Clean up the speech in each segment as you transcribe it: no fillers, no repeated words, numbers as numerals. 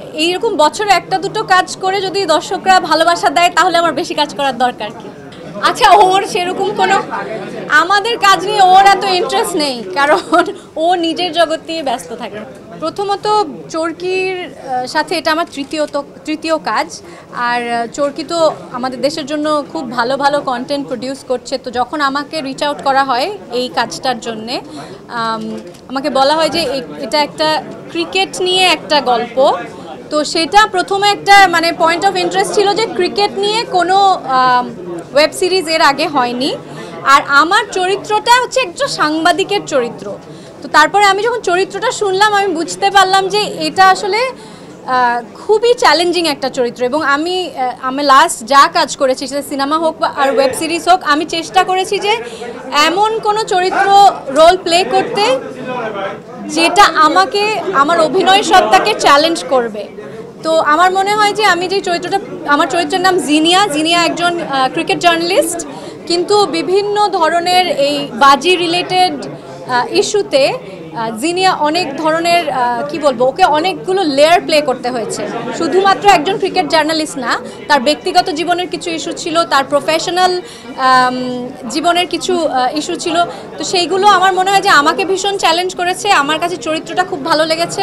এইরকম বছরে একটা দুটো কাজ করে যদি দর্শকরা ভালোবাসা দেয় তাহলে আমার বেশি কাজ করার দরকার কি? আচ্ছা, ওর সেরকম কোনো আমাদের কাজ নিয়ে ওর এত ইন্টারেস্ট নেই, কারণ ও নিজের জগৎ নিয়ে ব্যস্ত থাকে। প্রথমত চরকির সাথে এটা আমার তৃতীয় কাজ। আর চরকি তো আমাদের দেশের জন্য খুব ভালো ভালো কন্টেন্ট প্রডিউস করছে। তো যখন আমাকে রিচ আউট করা হয় এই কাজটার জন্যে, আমাকে বলা হয় যে এটা একটা ক্রিকেট নিয়ে একটা গল্প। তো সেটা প্রথমে একটা মানে পয়েন্ট অফ ইন্টারেস্ট ছিল যে ক্রিকেট নিয়ে কোনো ওয়েব সিরিজ এর আগে হয়নি। আর আমার চরিত্রটা হচ্ছে একটা সাংবাদিকের চরিত্র। তো তারপরে আমি যখন চরিত্রটা শুনলাম আমি বুঝতে পারলাম যে এটা আসলে খুবই চ্যালেঞ্জিং একটা চরিত্র। এবং আমি লাস্ট যা কাজ করেছি, সেটা সিনেমা হোক বা আর ওয়েব সিরিজ হোক, আমি চেষ্টা করেছি যে এমন কোনো চরিত্র রোল প্লে করতে যেটা আমাকে আমার অভিনয় সত্তাকে চ্যালেঞ্জ করবে। তো আমার মনে হয় যে আমি যে চরিত্রটা, আমার চরিত্রের নাম জিনিয়া একজন ক্রিকেট জার্নালিস্ট, কিন্তু বিভিন্ন ধরনের এই বাজি রিলেটেড ইস্যুতে জিনিয়া অনেক ধরনের কি বলবো, ওকে অনেকগুলো লেয়ার প্লে করতে হয়েছে। শুধুমাত্র একজন ক্রিকেট জার্নালিস্ট না, তার ব্যক্তিগত জীবনের কিছু ইস্যু ছিল, তার প্রফেশনাল জীবনের কিছু ইস্যু ছিল। তো সেইগুলো আমার মনে হয় যে আমাকে ভীষণ চ্যালেঞ্জ করেছে। আমার কাছে চরিত্রটা খুব ভালো লেগেছে।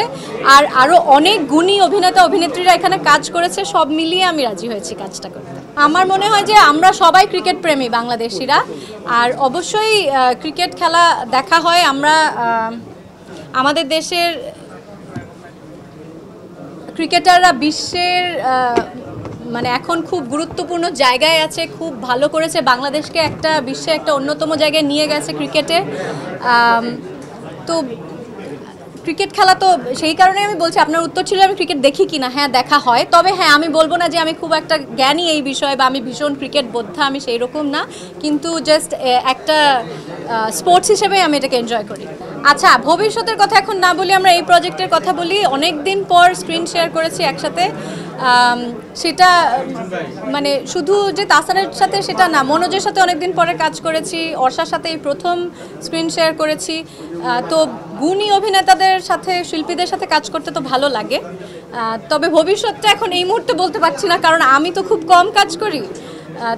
আর আরও অনেক গুণী অভিনেতা অভিনেত্রীরা এখানে কাজ করেছে, সব মিলিয়ে আমি রাজি হয়েছি কাজটা করতে। আমার মনে হয় যে আমরা সবাই ক্রিকেট প্রেমী বাংলাদেশিরা, আর অবশ্যই ক্রিকেট খেলা দেখা হয়। আমরা আমাদের দেশের ক্রিকেটাররা বিশ্বের মানে এখন খুব গুরুত্বপূর্ণ জায়গায় আছে, খুব ভালো করেছে বাংলাদেশকে একটা বিশ্বে একটা অন্যতম জায়গায় নিয়ে গেছে ক্রিকেটে। তো ক্রিকেট খেলা তো সেই কারণে আমি বলছি, আপনার উত্তর ছিল আমি ক্রিকেট দেখি কি না। হ্যাঁ, দেখা হয়। তবে হ্যাঁ, আমি বলবো না যে আমি খুব একটা জ্ঞানী এই বিষয়ে বা আমি ভীষণ ক্রিকেট বোদ্ধা, আমি সেই রকম না। কিন্তু জাস্ট একটা স্পোর্টস হিসেবে আমি এটাকে এনজয় করি। আচ্ছা, ভবিষ্যতের কথা এখন না বলি, আমরা এই প্রজেক্টের কথা বলি। অনেক দিন পর স্ক্রিন শেয়ার করেছি একসাথে। সেটা মানে শুধু যে তাসানের সাথে সেটা না, মনোজের সাথে অনেকদিন পরে কাজ করেছি, অর্ষার সাথে এই প্রথম স্ক্রিন শেয়ার করেছি। তো গুণী অভিনেতাদের সাথে, শিল্পীদের সাথে কাজ করতে তো ভালো লাগে। তবে ভবিষ্যৎটা এখন এই মুহূর্তে বলতে পারছি না, কারণ আমি তো খুব কম কাজ করি।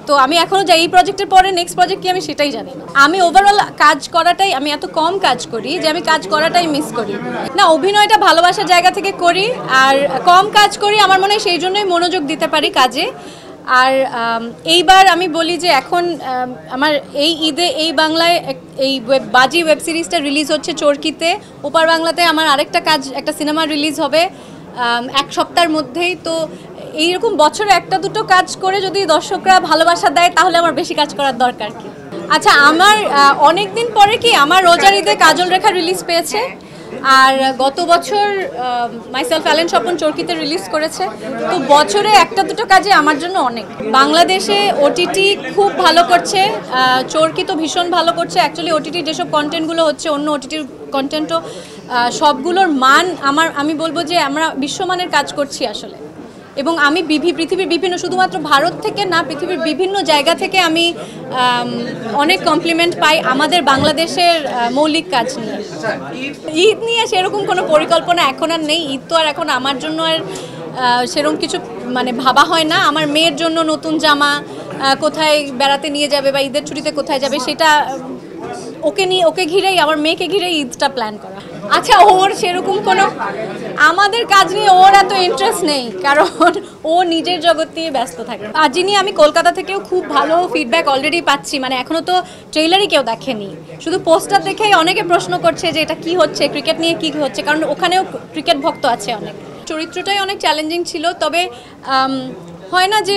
তো আমি এখনও যাই এই প্রজেক্টের পরে নেক্সট প্রজেক্ট কি আমি সেটাই জানি না। আমি ওভারঅল কাজ করাটাই, আমি এত কম কাজ করি যে আমি কাজ করাটাই মিস করি না। অভিনয়টা ভালোবাসার জায়গা থেকে করি, আর কম কাজ করি, আমার মনে হয় সেই জন্যই মনোযোগ দিতে পারি কাজে। আর এইবার আমি বলি যে এখন আমার এই ঈদে এই বাংলায় এই বাজি ওয়েব সিরিজটা রিলিজ হচ্ছে চরকিতে। ওপার বাংলাতে আমার আরেকটা কাজ, একটা সিনেমা রিলিজ হবে এক সপ্তাহের মধ্যেই। তো এইরকম বছরে একটা দুটো কাজ করে যদি দর্শকরা ভালোবাসা দেয় তাহলে আমার বেশি কাজ করার দরকার কি? আচ্ছা, আমার অনেক দিন পরে কি আমার রোজার ঈদে কাজল রেখা রিলিজ পেয়েছে। আর গত বছর মাইসেলফ অ্যালেন স্বপন চরকিতে রিলিজ করেছে। তো বছরে একটা দুটো কাজে আমার জন্য অনেক। বাংলাদেশে ওটিটি খুব ভালো করছে, চরকি তো ভীষণ ভালো করছে। অ্যাকচুয়ালি ওটিটি যেসব কন্টেন্টগুলো হচ্ছে, অন্য ওটিটির কন্টেন্টও সবগুলোর মান আমি বলবো যে আমরা বিশ্বমানের কাজ করছি আসলে। এবং আমি পৃথিবীর বিভিন্ন, শুধুমাত্র ভারত থেকে না, পৃথিবীর বিভিন্ন জায়গা থেকে আমি অনেক কমপ্লিমেন্ট পাই আমাদের বাংলাদেশের মৌলিক কাজ নিয়ে। ঈদ নিয়ে সেরকম কোনো পরিকল্পনা এখন আর নেই। ঈদ তো আর এখন আমার জন্য আর সেরকম কিছু মানে ভাবা হয় না। আমার মেয়ের জন্য নতুন জামা, কোথায় বেড়াতে নিয়ে যাবে বা ঈদের ছুটিতে কোথায় যাবে, সেটা ওকে ঘিরেই, আমার মেয়েকে ঘিরেই ঈদটা প্ল্যান করা। আচ্ছা, ওর সেরকম কোনো আমাদের কাজ নিয়ে ওর এত ইন্টারেস্ট নেই, কারণ ও নিজের জগৎ নিয়ে ব্যস্ত থাকে। আর যিনি, আমি কলকাতা থেকেও খুব ভালো ফিডব্যাক অলরেডি পাচ্ছি। মানে এখনও তো ট্রেইলারই কেউ দেখেনি, শুধু পোস্টার দেখেই অনেকে প্রশ্ন করছে যে এটা কি হচ্ছে, ক্রিকেট নিয়ে কি হচ্ছে, কারণ ওখানেও ক্রিকেট ভক্ত আছে অনেক। চরিত্রটাই অনেক চ্যালেঞ্জিং ছিল। তবে হয় না যে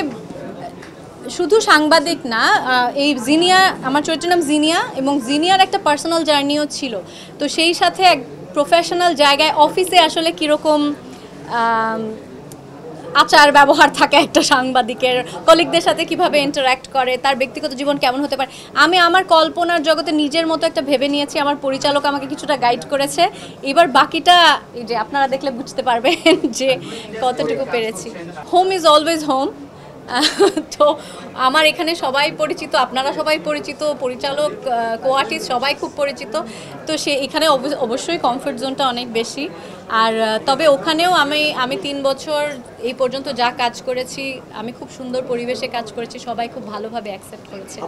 শুধু সাংবাদিক না, এই জিনিয়া, আমার চরিত্রের নাম জিনিয়া, এবং জিনিয়ার একটা পার্সোনাল জার্নিও ছিল। তো সেই সাথে এক প্রফেশনাল জায়গায় অফিসে আসলে কীরকম আচার ব্যবহার থাকে একটা সাংবাদিকের, কলিগদের সাথে কিভাবে ইন্টারঅ্যাক্ট করে, তার ব্যক্তিগত জীবন কেমন হতে পারে, আমি আমার কল্পনার জগতে নিজের মতো একটা ভেবে নিয়েছি। আমার পরিচালক আমাকে কিছুটা গাইড করেছে। এবার বাকিটা এই যে আপনারা দেখলে বুঝতে পারবেন যে কতটুকু পেরেছি। Home is always home. তো আমার এখানে সবাই পরিচিত, আপনারা সবাই পরিচিত, পরিচালক, কো আর্টিস্ট সবাই খুব পরিচিত। তো এখানে অবশ্যই কমফোর্ট জোনটা অনেক বেশি। আর তবে ওখানেও আমি 3 বছর এই পর্যন্ত যা কাজ করেছি আমি খুব সুন্দর পরিবেশে কাজ করেছি, সবাই খুব ভালোভাবে অ্যাকসেপ্ট করেছে।